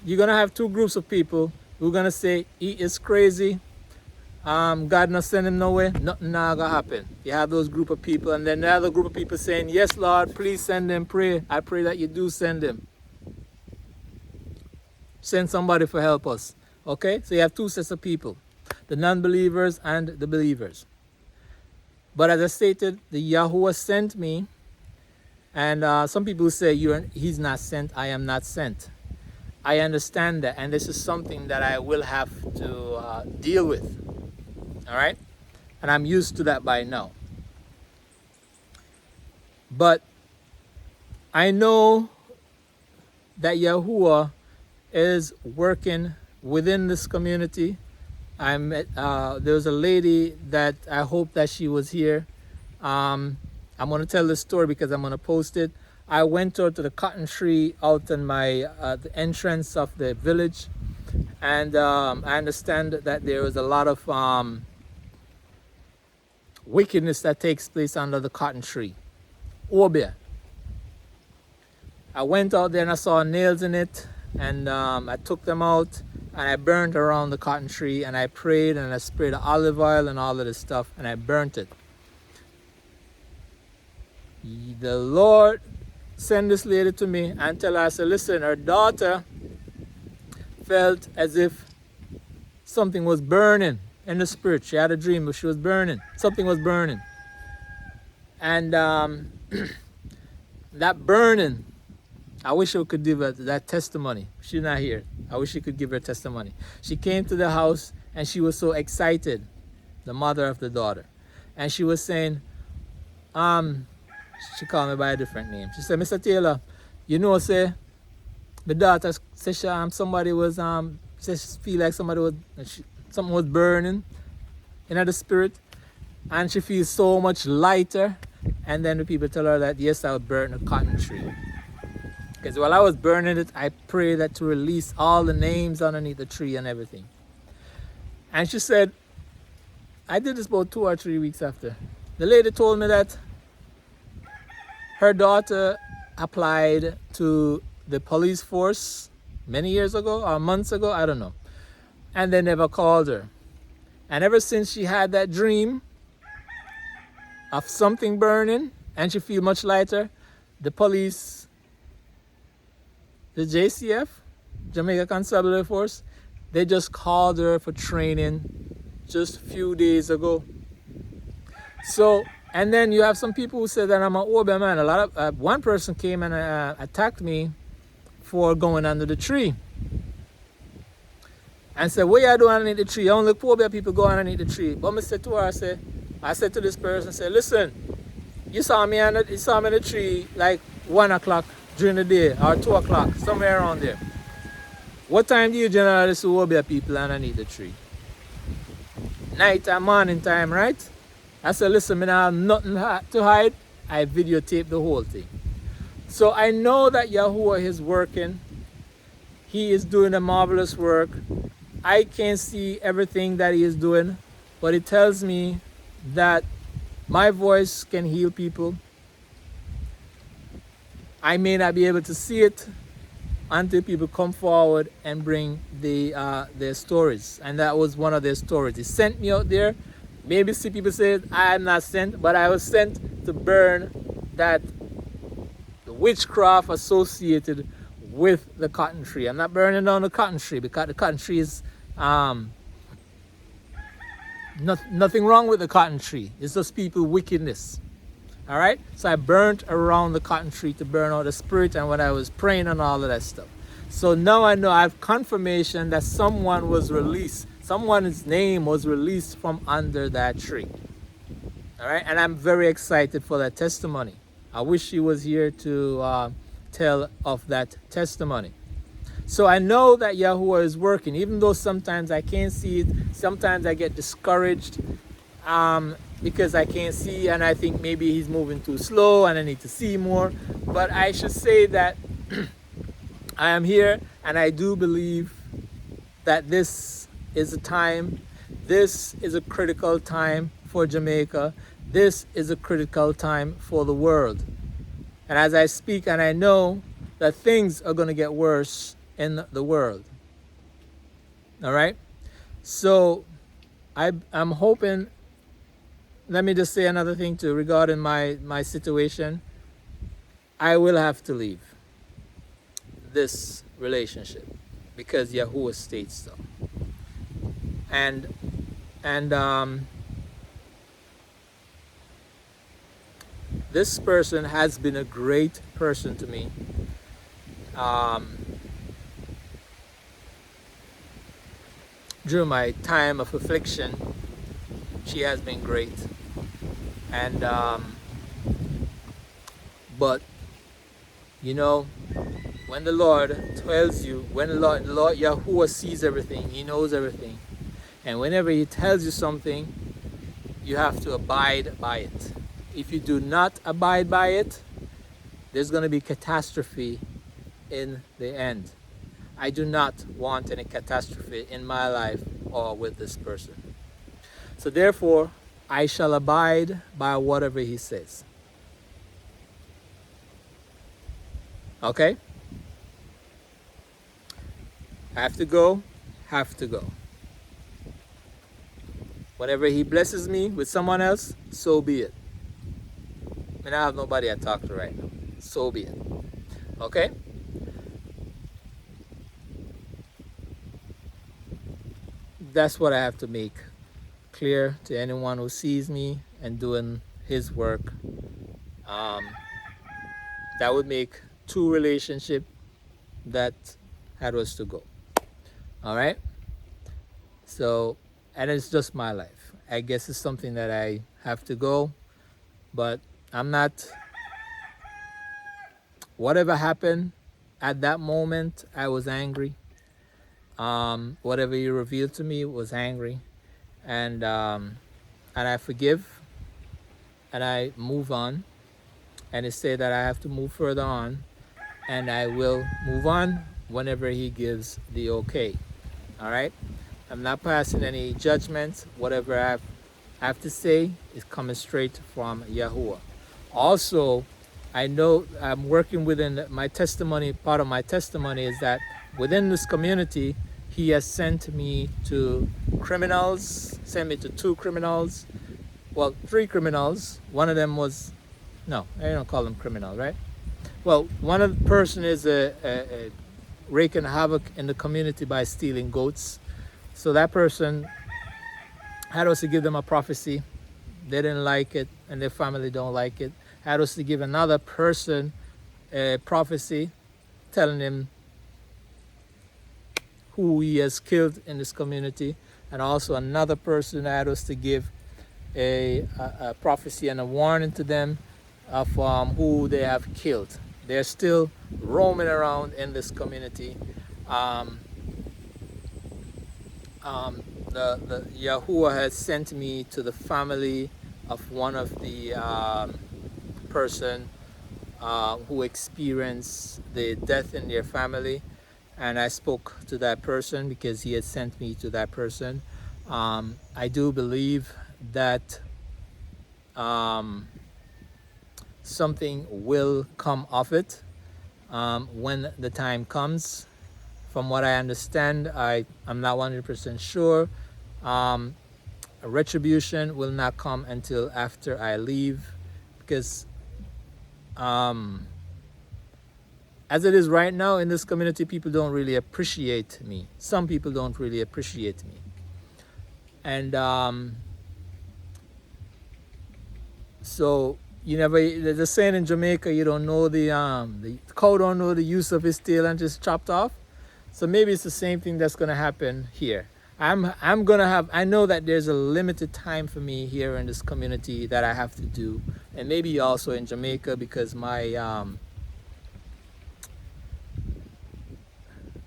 You're going to have two groups of people who are going to say, he is crazy. God not send him nowhere. Nothing not going to happen. You have those group of people, and then the other group of people saying, yes, Lord, please send him. Pray. I pray that you do send him. Send somebody for help us. Okay? So you have two sets of people. The non-believers and the believers. But as I stated, the Yahuwah sent me. And some people say, he's not sent, I am not sent. I understand that, and this is something that I will have to deal with. All right? And I'm used to that by now. But I know that Yahuwah is working within this community. I met, there was a lady that I hope that she was here. I'm going to tell this story because I'm going to post it. I went out to the cotton tree out in my the entrance of the village, and I understand that there was a lot of wickedness that takes place under the cotton tree. Obia. I went out there and I saw nails in it, and I took them out and I burned around the cotton tree, and I prayed and I sprayed olive oil and all of this stuff, and I burnt it. The Lord sent this lady to me and tell her, I said, listen, her daughter felt as if something was burning in the spirit. She had a dream, but she was burning. Something was burning. And that burning, I wish I could give her that testimony. She's not here. I wish she could give her testimony. She came to the house and she was so excited, the mother of the daughter. And she was saying, she called me by a different name. She said, Mr. Taylor, you know, say, my daughter said somebody was, said she feel like somebody was, something was burning in the spirit. And she feels so much lighter. And then the people tell her that, yes, I would burn a cotton tree. Because while I was burning it, I prayed that to release all the names underneath the tree and everything. And she said, I did this about 2 or 3 weeks after. The lady told me that her daughter applied to the police force many years ago or months ago, I don't know. And they never called her. And ever since she had that dream of something burning and she feel much lighter, the police, the JCF, Jamaica Constabulary Force, they just called her for training just a few days ago. So, and then you have some people who say that I'm an Obia man. A lot of one person came and attacked me for going under the tree, and said, "What you doing underneath the tree? Only Obia people go underneath the tree." But I said to her, I said to this person, "Say, listen, you saw me in the tree like 1 o'clock during the day or 2 o'clock, somewhere around there. What time do you generally see Obia people underneath the tree? Night and morning time, right?" I said, listen, I have nothing to hide. I videotaped the whole thing. So I know that Yahuwah is working. He is doing a marvelous work. I can't see everything that he is doing, but it tells me that my voice can heal people. I may not be able to see it until people come forward and bring their stories. And that was one of their stories. He sent me out there. Maybe see people say I am not sent, but I was sent to burn the witchcraft associated with the cotton tree. I'm not burning down the cotton tree because the cotton tree is nothing wrong with the cotton tree. It's just people wickedness. All right. So I burnt around the cotton tree to burn out the spirit, and when I was praying and all of that stuff. So now I know I have confirmation that someone was released. Someone's name was released from under that tree. All right, and I'm very excited for that testimony. I wish she was here to tell of that testimony. So I know that Yahuwah is working, even though sometimes I can't see it. Sometimes I get discouraged. because I can't see, and I think maybe he's moving too slow and I need to see more. But I should say that I am here, and I do believe that this is a time, this is a critical time for Jamaica. This is a critical time for the world. And as I speak, and I know that things are going to get worse in the world. All right? So I'm hoping, let me just say another thing too regarding my situation. I will have to leave this relationship because Yahuwah states so. And this person has been a great person to me. During my time of affliction, she has been great. And but you know, when the Lord tells you, when the Lord Yahuwah sees everything, He knows everything, and whenever He tells you something, you have to abide by it. If you do not abide by it, there's going to be catastrophe in the end. I do not want any catastrophe in my life or with this person. So therefore, I shall abide by whatever He says. Okay? Have to go, have to go. Whenever He blesses me with someone else, so be it. I mean, I have nobody I talk to right now. So be it. Okay? That's what I have to make clear to anyone who sees me and doing His work. That would make two relationships that had was to go. All right? So, and it's just my life. I guess it's something that I have to go, but I'm not, whatever happened at that moment, I was angry. Whatever you revealed to me was angry, and I forgive, and I move on, and it said that I have to move further on, and I will move on whenever He gives the okay. All right? I'm not passing any judgments. Whatever I have to say is coming straight from Yahuwah. Also, I know I'm working within my testimony. Part of my testimony is that within this community, He has sent me to criminals, sent me to 2 criminals, well, 3 criminals. One of them was, no, I don't call them criminal, right? Well, one of the person is a raking havoc in the community by stealing goats. So that person had us to give them a prophecy. They didn't like it, and their family don't like it. Had us to give another person a prophecy telling him who he has killed in this community, and also another person had us to give a prophecy and a warning to them of who they have killed. They're still roaming around in this community. The Yahuwah has sent me to the family of one of the person who experienced the death in their family, and I spoke to that person because he had sent me to that person. I do believe that something will come of it when the time comes. From what I understand, I'm not 100% sure. A retribution will not come until after I leave, because as it is right now in this community, people don't really appreciate me. Some people don't really appreciate me. And so there's a saying in Jamaica, you don't know the cow don't know the use of his tail and just chopped off. So maybe it's the same thing that's going to happen here. I'm going to have, I know that there's a limited time for me here in this community that I have to do. And maybe also in Jamaica, because my,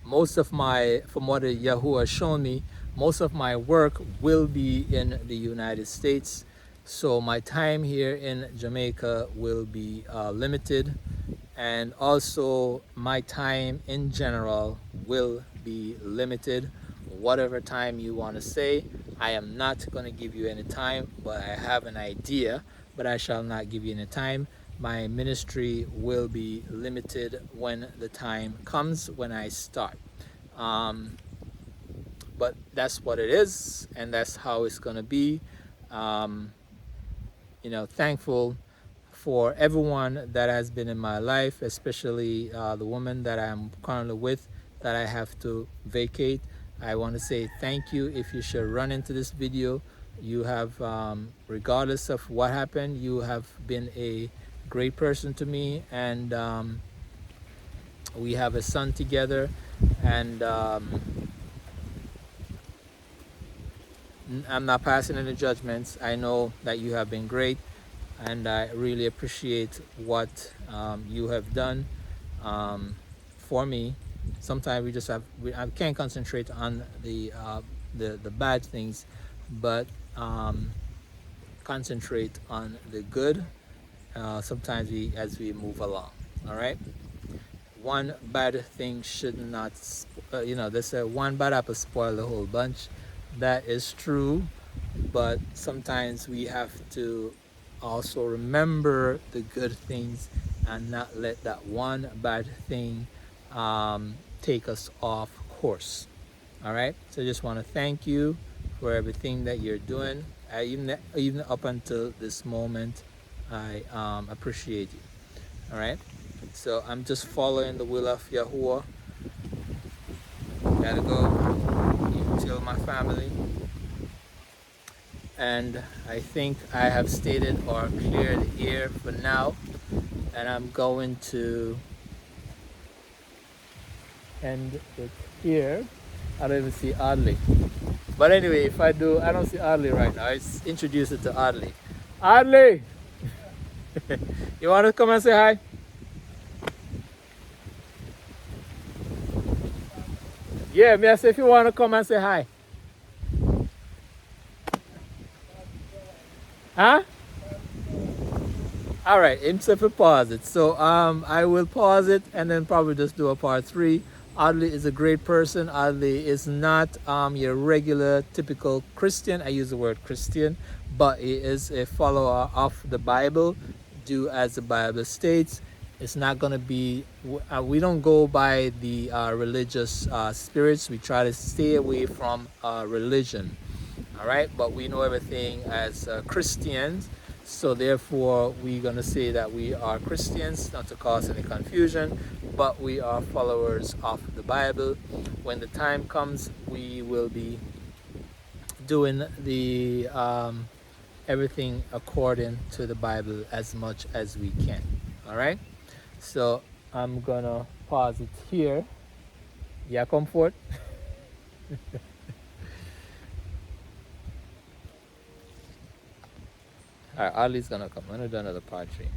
most of my, from what Yahuwah has shown me, most of my work will be in the United States. So my time here in Jamaica will be limited, and also my time in general will be limited. Whatever time you want to say, I am not going to give you any time, but I have an idea, but I shall not give you any time. My ministry will be limited when the time comes when I start. Um, but that's what it is, and that's how it's going to be. Um, Thankful for everyone that has been in my life, especially the woman that I'm currently with that I have to vacate. I want to say thank you. If you should run into this video, you have, regardless of what happened, you have been a great person to me, and we have a son together, and I'm not passing any judgments. I know that you have been great, and I really appreciate what you have done for me. Sometimes I can't concentrate on the bad things, but concentrate on the good. Sometimes as we move along. All right. One bad thing should not, they say one bad apple spoil the whole bunch. That is true, but sometimes we have to also remember the good things and not let that one bad thing take us off course. All right, so I just want to thank you for everything that you're doing. Even up until this moment, I appreciate you. All right, so I'm just following the will of Yahuwah. Gotta go tell my family, and I think I have stated or cleared the air for now, and I'm going to end it here. I don't even see Audley, but anyway, if I do, I don't see Audley right now. Let's introduce it to Audley. Audley, you want to come and say hi? Yeah, me I say if you want to come and say hi. Huh? All right, himself will pause it. So I will pause it and then probably just do a part 3. Audley is a great person. Audley is not your regular typical Christian. I use the word Christian, but he is a follower of the Bible. Do as the Bible states. It's not going to be, we don't go by the religious spirits. We try to stay away from religion. All right, but we know everything as Christians, so therefore we're going to say that we are Christians, not to cause any confusion, but we are followers of the Bible. When the time comes, we will be doing the everything according to the Bible as much as we can. All right, so I'm gonna pause it here. Yeah, comfort. All right, Ali's gonna come. I'm gonna do another part 3.